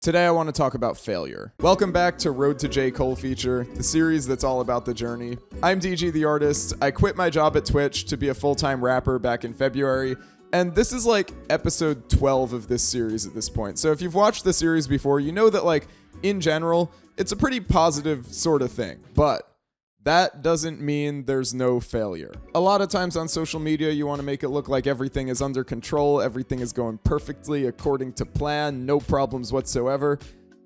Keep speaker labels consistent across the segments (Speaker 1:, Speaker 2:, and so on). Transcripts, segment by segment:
Speaker 1: Today I want to talk about failure. Welcome back to Road to J. Cole feature, the series that's all about the journey. I'm DG the artist. I quit my job at Twitch to be a full-time rapper back in February, and this is like episode 12 of this series at this point. So if you've watched the series before, you know that like in general, it's a pretty positive sort of thing, but that doesn't mean there's no failure. A lot of times on social media, you want to make it look like everything is under control, everything is going perfectly according to plan, no problems whatsoever.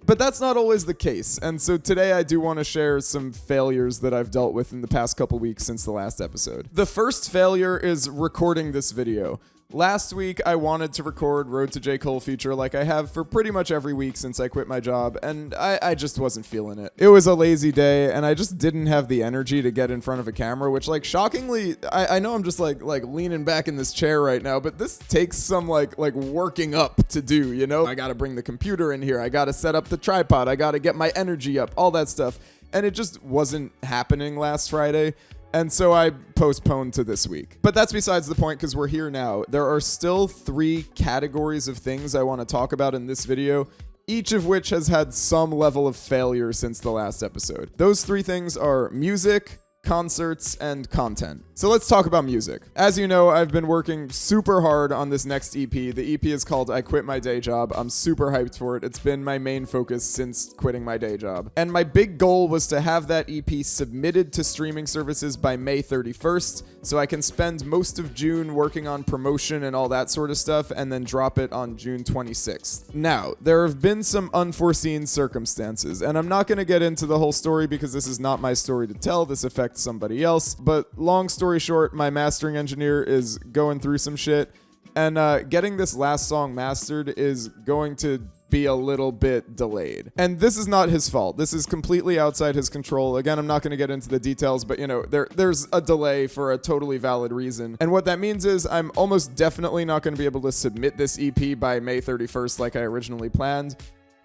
Speaker 1: But that's not always the case. And so today I do want to share some failures that I've dealt with in the past couple weeks since the last episode. The first failure is recording this video. Last week, I wanted to record Road to J. Cole feature like I have for pretty much every week since I quit my job, and I just wasn't feeling it. It was a lazy day, and I just didn't have the energy to get in front of a camera, which, like, shockingly, I know I'm just, like leaning back in this chair right now, but this takes some, like working up to do, you know? I gotta bring the computer in here, I gotta set up the tripod, I gotta get my energy up, all that stuff, and it just wasn't happening last Friday. And so I postponed to this week. But that's besides the point because we're here now. There are still 3 categories of things I want to talk about in this video, each of which has had some level of failure since the last episode. Those 3 things are music, concerts, and content. So let's talk about music. As you know, I've been working super hard on this next EP. The EP is called I Quit My Day Job. I'm super hyped for it. It's been my main focus since quitting my day job. And my big goal was to have that EP submitted to streaming services by May 31st, so I can spend most of June working on promotion and all that sort of stuff, and then drop it on June 26th. Now, there have been some unforeseen circumstances, and I'm not going to get into the whole story because this is not my story to tell. This affects somebody else, but long story short, my mastering engineer is going through some shit, and getting this last song mastered is going to be a little bit delayed. And this is not his fault. This is completely outside his control. Again, I'm not going to get into the details, but you know, there's a delay for a totally valid reason. And what that means is I'm almost definitely not going to be able to submit this EP by May 31st like I originally planned.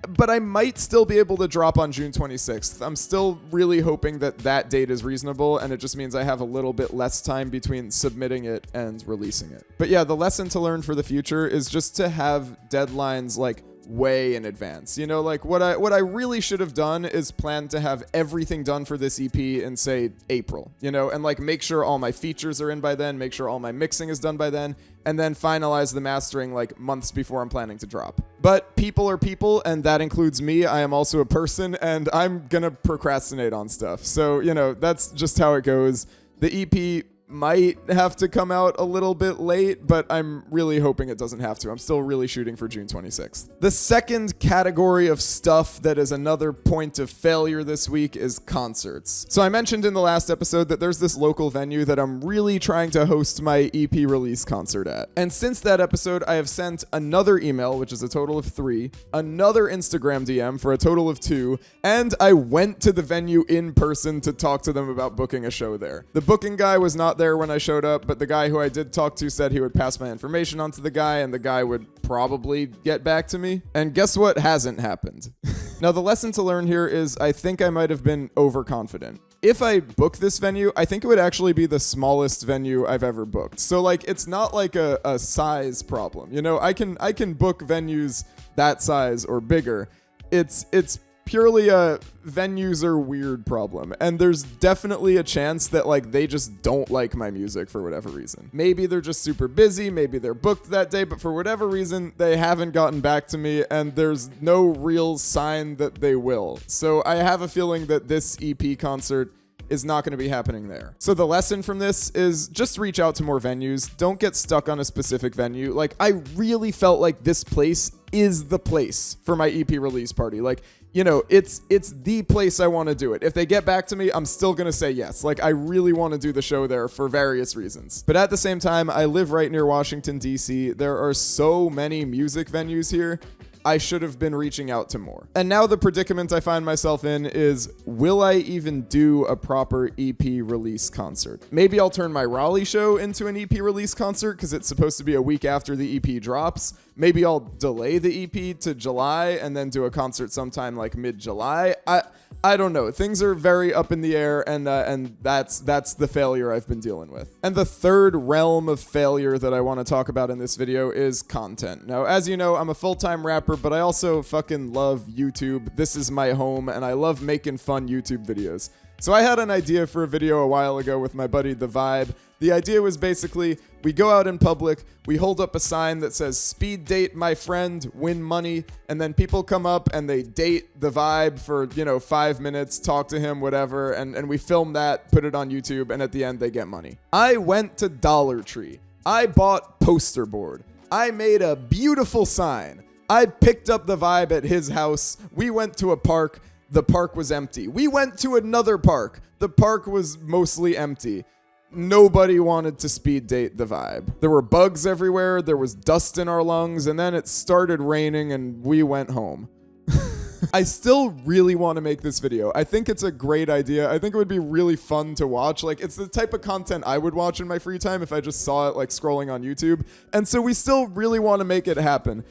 Speaker 1: But I might still be able to drop on June 26th. I'm still really hoping that that date is reasonable, and it just means I have a little bit less time between submitting it and releasing it. But yeah, the lesson to learn for the future is just to have deadlines like way in advance. You know, like what I really should have done is plan to have everything done for this EP in, say, April, you know, and like make sure all my features are in by then, make sure all my mixing is done by then, and then finalize the mastering like months before I'm planning to drop. But people are people, and that includes me. I am also a person, and I'm gonna procrastinate on stuff. So, you know, that's just how it goes. The EP might have to come out a little bit late, but I'm really hoping it doesn't have to. I'm still really shooting for June 26th. The second category of stuff that is another point of failure this week is concerts. So I mentioned in the last episode that there's this local venue that I'm really trying to host my EP release concert at. And since that episode, I have sent another email, which is a total of 3, another Instagram DM for a total of 2, and I went to the venue in person to talk to them about booking a show there. The booking guy was not there when I showed up, but the guy who I did talk to said he would pass my information on to the guy, and the guy would probably get back to me. And guess what hasn't happened? Now, the lesson to learn here is I think I might have been overconfident. If I book this venue, I think it would actually be the smallest venue I've ever booked. So like, it's not like a size problem. You know, I can book venues that size or bigger. It's purely a venues are weird problem, and there's definitely a chance that like they just don't like my music for whatever reason. Maybe they're just super busy, maybe they're booked that day, but for whatever reason they haven't gotten back to me, and there's no real sign that they will. So I have a feeling that this EP concert is not going to be happening there. So the lesson from this is just reach out to more venues. Don't get stuck on a specific venue. Like, I really felt like this place is the place for my EP release party. Like, you know, it's the place I want to do it. If they get back to me, I'm still going to say yes. Like, I really want to do the show there for various reasons. But at the same time, I live right near Washington, D.C. There are so many music venues here. I should have been reaching out to more. And now the predicament I find myself in is, will I even do a proper EP release concert? Maybe I'll turn my Raleigh show into an EP release concert because it's supposed to be a week after the EP drops. Maybe I'll delay the EP to July and then do a concert sometime like mid-July. I don't know. Things are very up in the air, and that's the failure I've been dealing with. And the third realm of failure that I want to talk about in this video is content. Now, as you know, I'm a full-time rapper, but I also fucking love YouTube. This is my home, and I love making fun YouTube videos. So I had an idea for a video a while ago with my buddy The Vibe. The idea was basically, we go out in public, we hold up a sign that says, speed date my friend, win money, and then people come up and they date The Vibe for, 5 minutes, talk to him, whatever, and we film that, put it on YouTube, and at the end they get money. I went to Dollar Tree. I bought poster board. I made a beautiful sign. I picked up The Vibe at his house. We went to a park. The park was empty. We went to another park. The park was mostly empty. Nobody wanted to speed date The Vibe. There were bugs everywhere. There was dust in our lungs. And then it started raining and we went home. I still really want to make this video. I think it's a great idea. I think it would be really fun to watch. Like, it's the type of content I would watch in my free time if I just saw it like scrolling on YouTube. And so we still really want to make it happen.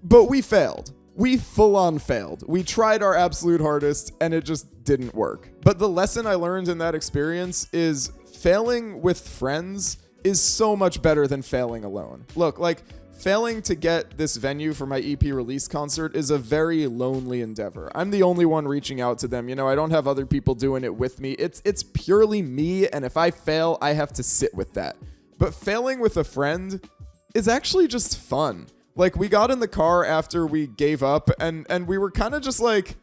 Speaker 1: But we failed. We full-on failed. We tried our absolute hardest, and it just didn't work. But the lesson I learned in that experience is failing with friends is so much better than failing alone. Look, like, failing to get this venue for my EP release concert is a very lonely endeavor. I'm the only one reaching out to them. I don't have other people doing it with me. It's purely me, and if I fail, I have to sit with that. But failing with a friend is actually just fun. Like, we got in the car after we gave up, and we were kind of just like,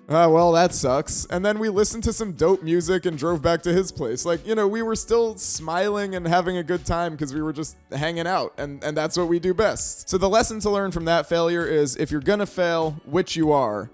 Speaker 1: oh, well, that sucks. And then we listened to some dope music and drove back to his place. Like, we were still smiling and having a good time because we were just hanging out, and that's what we do best. So the lesson to learn from that failure is, if you're gonna fail, which you are,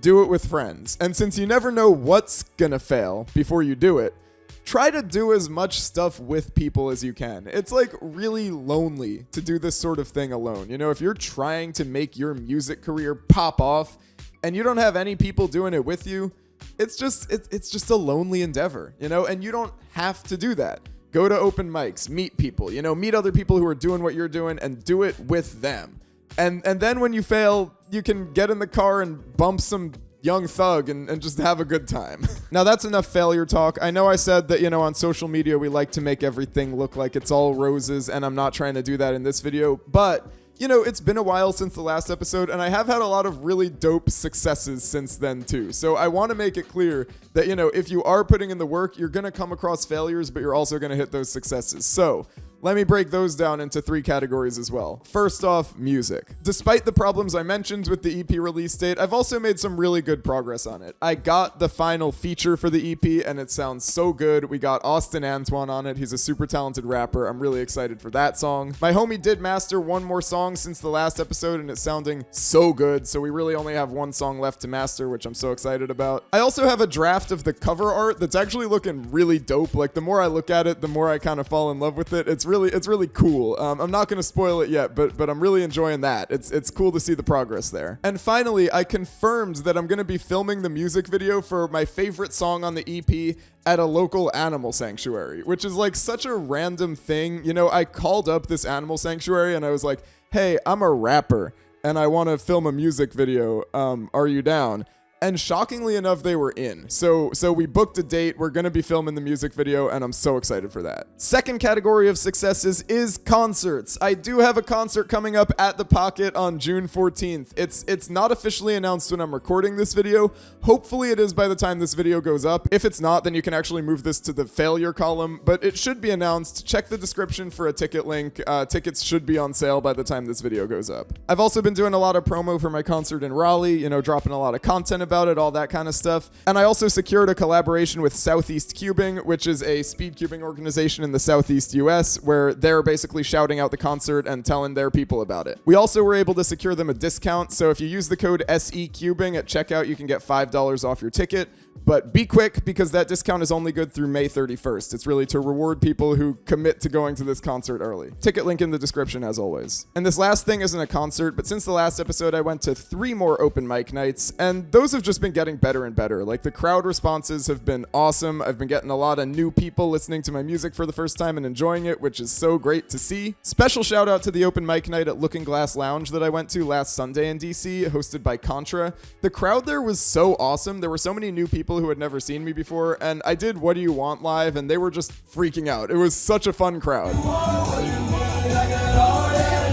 Speaker 1: do it with friends. And since you never know what's gonna fail before you do it, try to do as much stuff with people as you can. It's like really lonely to do this sort of thing alone. If you're trying to make your music career pop off and you don't have any people doing it with you, it's just a lonely endeavor, and you don't have to do that. Go to open mics, meet people, meet other people who are doing what you're doing and do it with them. And then when you fail, you can get in the car and bump some Young Thug and just have a good time. Now that's enough failure talk. I know I said that, on social media we like to make everything look like it's all roses, and I'm not trying to do that in this video, but it's been a while since the last episode, and I have had a lot of really dope successes since then too. So I want to make it clear that, if you are putting in the work, you're going to come across failures, but you're also going to hit those successes. So let me break those down into 3 categories as well. First off, music. Despite the problems I mentioned with the EP release date, I've also made some really good progress on it. I got the final feature for the EP, and it sounds so good. We got Austin Antoine on it. He's a super talented rapper. I'm really excited for that song. My homie did master one more song since the last episode, and it's sounding so good, so we really only have 1 song left to master, which I'm so excited about. I also have a draft of the cover art that's actually looking really dope. Like, the more I look at it, the more I kind of fall in love with it. It's really cool. I'm not going to spoil it yet, but I'm really enjoying that. It's cool to see the progress there. And finally, I confirmed that I'm going to be filming the music video for my favorite song on the EP at a local animal sanctuary, which is like such a random thing. I called up this animal sanctuary and I was like, hey, I'm a rapper and I want to film a music video. Are you down? And shockingly enough, they were in. So we booked a date. We're going to be filming the music video, and I'm so excited for that. Second category of successes is concerts. I do have a concert coming up at The Pocket on June 14th. It's not officially announced when I'm recording this video. Hopefully it is by the time this video goes up. If it's not, then you can actually move this to the failure column, but it should be announced. Check the description for a ticket link. Tickets should be on sale by the time this video goes up. I've also been doing a lot of promo for my concert in Raleigh, dropping a lot of content about it, all that kind of stuff. And I also secured a collaboration with Southeast Cubing, which is a speed cubing organization in the Southeast US, where they're basically shouting out the concert and telling their people about it. We also were able to secure them a discount, so if you use the code SECubing at checkout, you can get $5 off your ticket. But be quick, because that discount is only good through May 31st. It's really to reward people who commit to going to this concert early. Ticket link in the description as always. And this last thing isn't a concert, but since the last episode, I went to 3 more open mic nights, and those have have just been getting better and better. Like, the crowd responses have been awesome. I've been getting a lot of new people listening to my music for the first time and enjoying it, which is so great to see. Special shout out to the open mic night at Looking Glass Lounge that I went to last Sunday in DC, hosted by Contra. The crowd there was so awesome. There were so many new people who had never seen me before, and I did What Do You Want live, and they were just freaking out. It was such a fun crowd.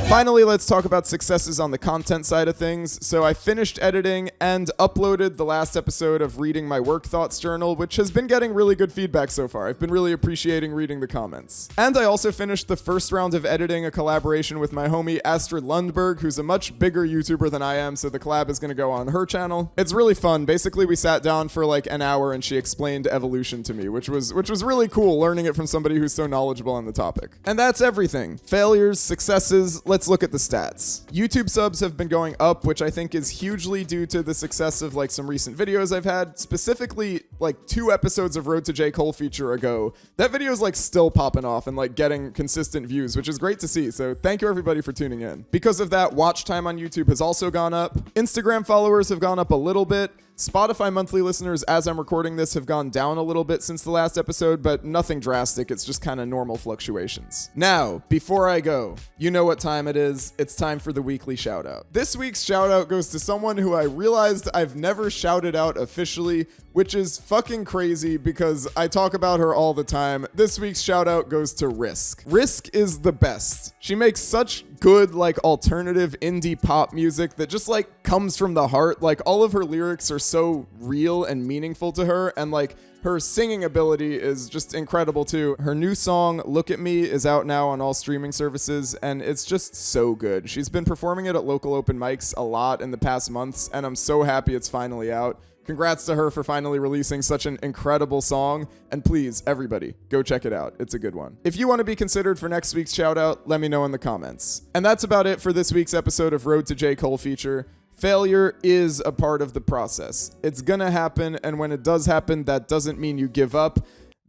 Speaker 1: Finally, let's talk about successes on the content side of things. So I finished editing and uploaded the last episode of Reading My Work Thoughts Journal, which has been getting really good feedback so far. I've been really appreciating reading the comments. And I also finished the first round of editing a collaboration with my homie Astrid Lundberg, who's a much bigger YouTuber than I am, so the collab is going to go on her channel. It's really fun. Basically, we sat down for like an hour and she explained evolution to me, which was really cool, learning it from somebody who's so knowledgeable on the topic. And that's everything. Failures, successes, let's look at the stats. YouTube subs have been going up, which I think is hugely due to the success of like some recent videos I've had, specifically like 2 episodes of Road to J. Cole feature ago. That video is like still popping off and like getting consistent views, which is great to see. So thank you everybody for tuning in. Because of that, watch time on YouTube has also gone up. Instagram followers have gone up a little bit. Spotify monthly listeners, as I'm recording this, have gone down a little bit since the last episode, but nothing drastic. It's just kind of normal fluctuations. Now, before I go, you know what time it is. It's time for the weekly shout out. This week's shout out goes to someone who I realized I've never shouted out officially, which is fucking crazy because I talk about her all the time. This week's shout out goes to Risk. Risk is the best. She makes such good like alternative indie pop music that just like comes from the heart. Like, all of her lyrics are so real and meaningful to her, and like her singing ability is just incredible too. Her new song Look at Me is out now on all streaming services, and it's just so good. She's been performing it at local open mics a lot in the past months, and I'm so happy it's finally out. Congrats to her for finally releasing such an incredible song, and please, everybody, go check it out. It's a good one. If you want to be considered for next week's shout out, let me know in the comments. And that's about it for this week's episode of Road to J. Cole feature. Failure is a part of the process. It's gonna happen, and when it does happen, that doesn't mean you give up.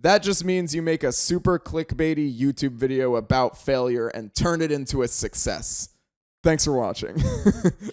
Speaker 1: That just means you make a super clickbaity YouTube video about failure and turn it into a success. Thanks for watching.